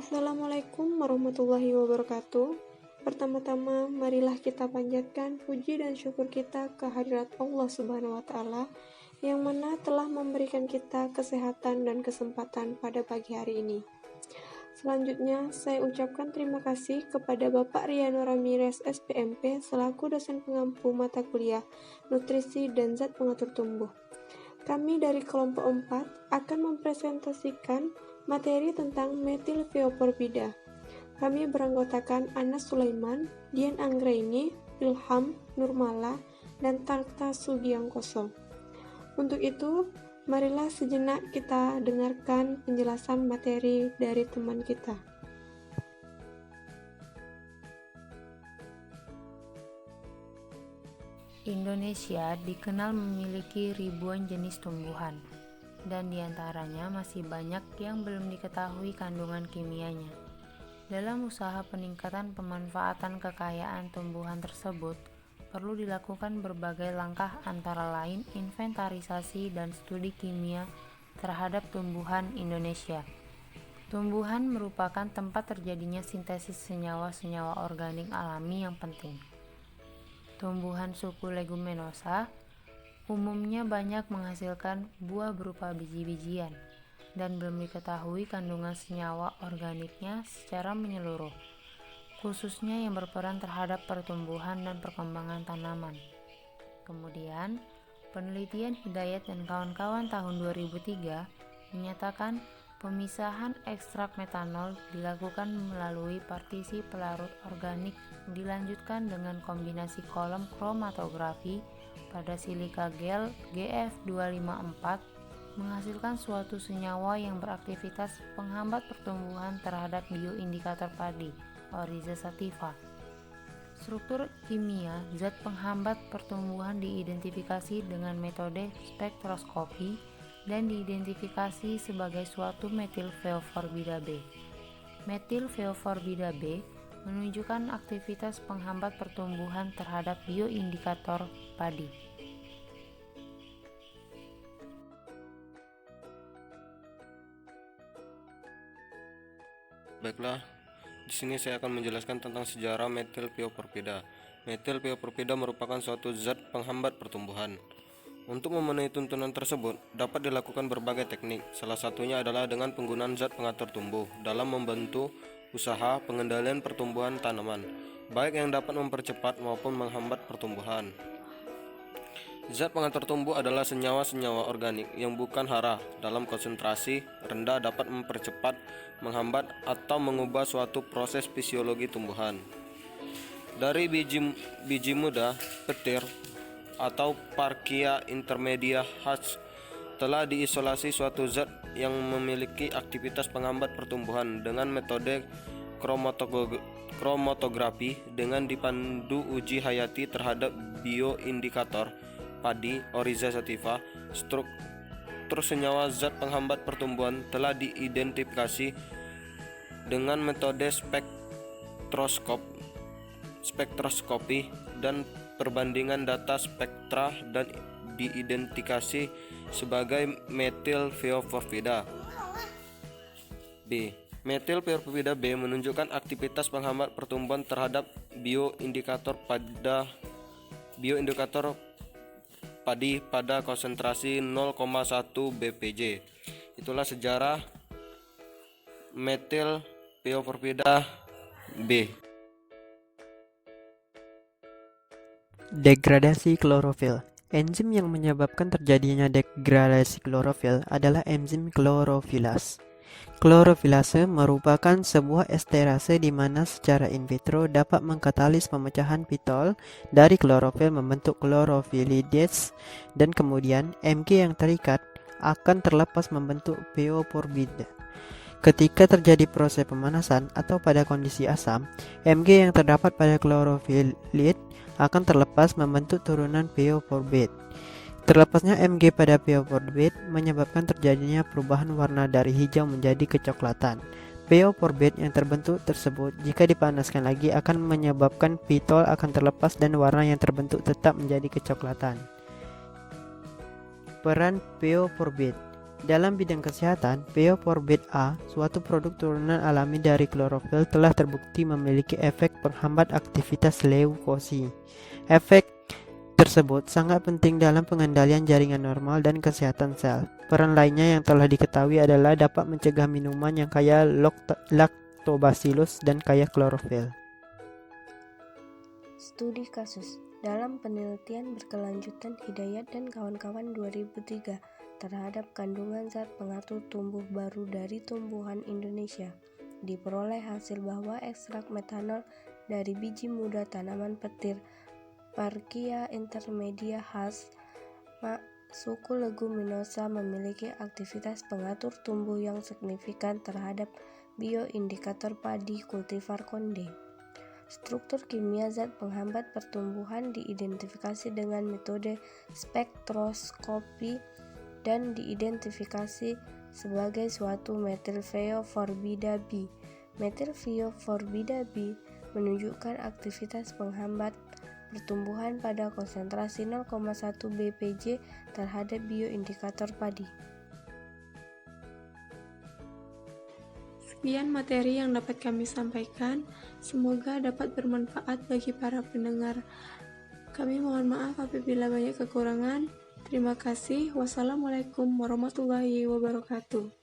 Assalamualaikum warahmatullahi wabarakatuh. Pertama-tama, marilah kita panjatkan puji dan syukur kita ke hadirat Allah Subhanahu wa Ta'ala, yang mana telah memberikan kita kesehatan dan kesempatan pada pagi hari ini. Selanjutnya, saya ucapkan terima kasih kepada Bapak Riano Ramirez SPMP selaku dosen pengampu mata kuliah Nutrisi dan Zat Pengatur Tumbuh. Kami dari kelompok 4 akan mempresentasikan materi tentang metilfeoforbida. Kami beranggotakan Anas Sulaiman, Dian Anggraini, Ilham, Nurmala, dan Tarta Sugiangkoso. Untuk itu, marilah sejenak kita dengarkan penjelasan materi dari teman kita. Indonesia dikenal memiliki ribuan jenis tumbuhan, dan diantaranya masih banyak yang belum diketahui kandungan kimianya. Dalam usaha peningkatan pemanfaatan kekayaan tumbuhan tersebut, perlu dilakukan berbagai langkah antara lain inventarisasi dan studi kimia terhadap tumbuhan Indonesia. Tumbuhan merupakan tempat terjadinya sintesis senyawa-senyawa organik alami yang penting. Tumbuhan suku leguminosa umumnya banyak menghasilkan buah berupa biji-bijian dan belum diketahui kandungan senyawa organiknya secara menyeluruh, khususnya yang berperan terhadap pertumbuhan dan perkembangan tanaman. Kemudian, penelitian Hidayat dan kawan-kawan tahun 2003 menyatakan pemisahan ekstrak metanol dilakukan melalui partisi pelarut organik dilanjutkan dengan kombinasi kolom kromatografi pada silika gel GF254 menghasilkan suatu senyawa yang beraktivitas penghambat pertumbuhan terhadap bioindikator padi, Oryza sativa. Struktur kimia zat penghambat pertumbuhan diidentifikasi dengan metode spektroskopi dan diidentifikasi sebagai suatu metilfeoforbida B. Metilfeoforbida B menunjukkan aktivitas penghambat pertumbuhan terhadap bioindikator padi. Baiklah, di sini saya akan menjelaskan tentang sejarah metilfeoforbida. Metilfeoforbida merupakan suatu zat penghambat pertumbuhan. Untuk memenuhi tuntunan tersebut, dapat dilakukan berbagai teknik. Salah satunya adalah dengan penggunaan zat pengatur tumbuh dalam membantu usaha pengendalian pertumbuhan tanaman, baik yang dapat mempercepat maupun menghambat pertumbuhan. Zat pengatur tumbuh adalah senyawa-senyawa organik yang bukan hara dalam konsentrasi rendah dapat mempercepat, menghambat, atau mengubah suatu proses fisiologi tumbuhan. Dari biji muda, petir, atau Parkia intermedia Hatch telah diisolasi suatu zat yang memiliki aktivitas penghambat pertumbuhan dengan metode kromatografi dengan dipandu uji hayati terhadap bioindikator padi Oryza sativa. Struktur senyawa zat penghambat pertumbuhan telah diidentifikasi dengan metode spektroskopi dan perbandingan data spektra dan diidentifikasi sebagai metilfeoforbida B. Metilfeoforbida B menunjukkan aktivitas penghambat pertumbuhan terhadap bioindikator padi pada konsentrasi 0,1 bpj. Itulah sejarah metilfeoforbida B. Degradasi klorofil. Enzim yang menyebabkan terjadinya degradasi klorofil adalah enzim klorofilase. Klorofilase merupakan sebuah esterase di mana secara in vitro dapat mengkatalis pemecahan pitol dari klorofil membentuk klorofilidase dan kemudian Mg yang terikat akan terlepas membentuk feoforbida. Ketika terjadi proses pemanasan atau pada kondisi asam, Mg yang terdapat pada klorofilit akan terlepas membentuk turunan feoforbate. Terlepasnya Mg pada feoforbate menyebabkan terjadinya perubahan warna dari hijau menjadi kecoklatan. Feoforbate yang terbentuk tersebut jika dipanaskan lagi akan menyebabkan pitol akan terlepas dan warna yang terbentuk tetap menjadi kecoklatan. Peran feoforbate. Dalam bidang kesehatan, Pioporbate A, suatu produk turunan alami dari klorofil, telah terbukti memiliki efek penghambat aktivitas leukosi. Efek tersebut sangat penting dalam pengendalian jaringan normal dan kesehatan sel. Peran lainnya yang telah diketahui adalah dapat mencegah minuman yang kaya lactobacillus dan kaya klorofil. Studi kasus dalam penelitian berkelanjutan Hidayat dan kawan-kawan 2003 terhadap kandungan zat pengatur tumbuh baru dari tumbuhan Indonesia, diperoleh hasil bahwa ekstrak metanol dari biji muda tanaman petir Parkia intermedia khas suku Leguminosa memiliki aktivitas pengatur tumbuh yang signifikan terhadap bioindikator padi kultivar konde. Struktur kimia zat penghambat pertumbuhan diidentifikasi dengan metode spektroskopi dan diidentifikasi sebagai suatu metilfeoforbida B. Metilfeoforbida B menunjukkan aktivitas penghambat pertumbuhan pada konsentrasi 0,1 bpj terhadap bioindikator padi. Sekian materi yang dapat kami sampaikan, semoga dapat bermanfaat bagi para pendengar. Kami mohon maaf apabila banyak kekurangan. Terima kasih. Wassalamualaikum warahmatullahi wabarakatuh.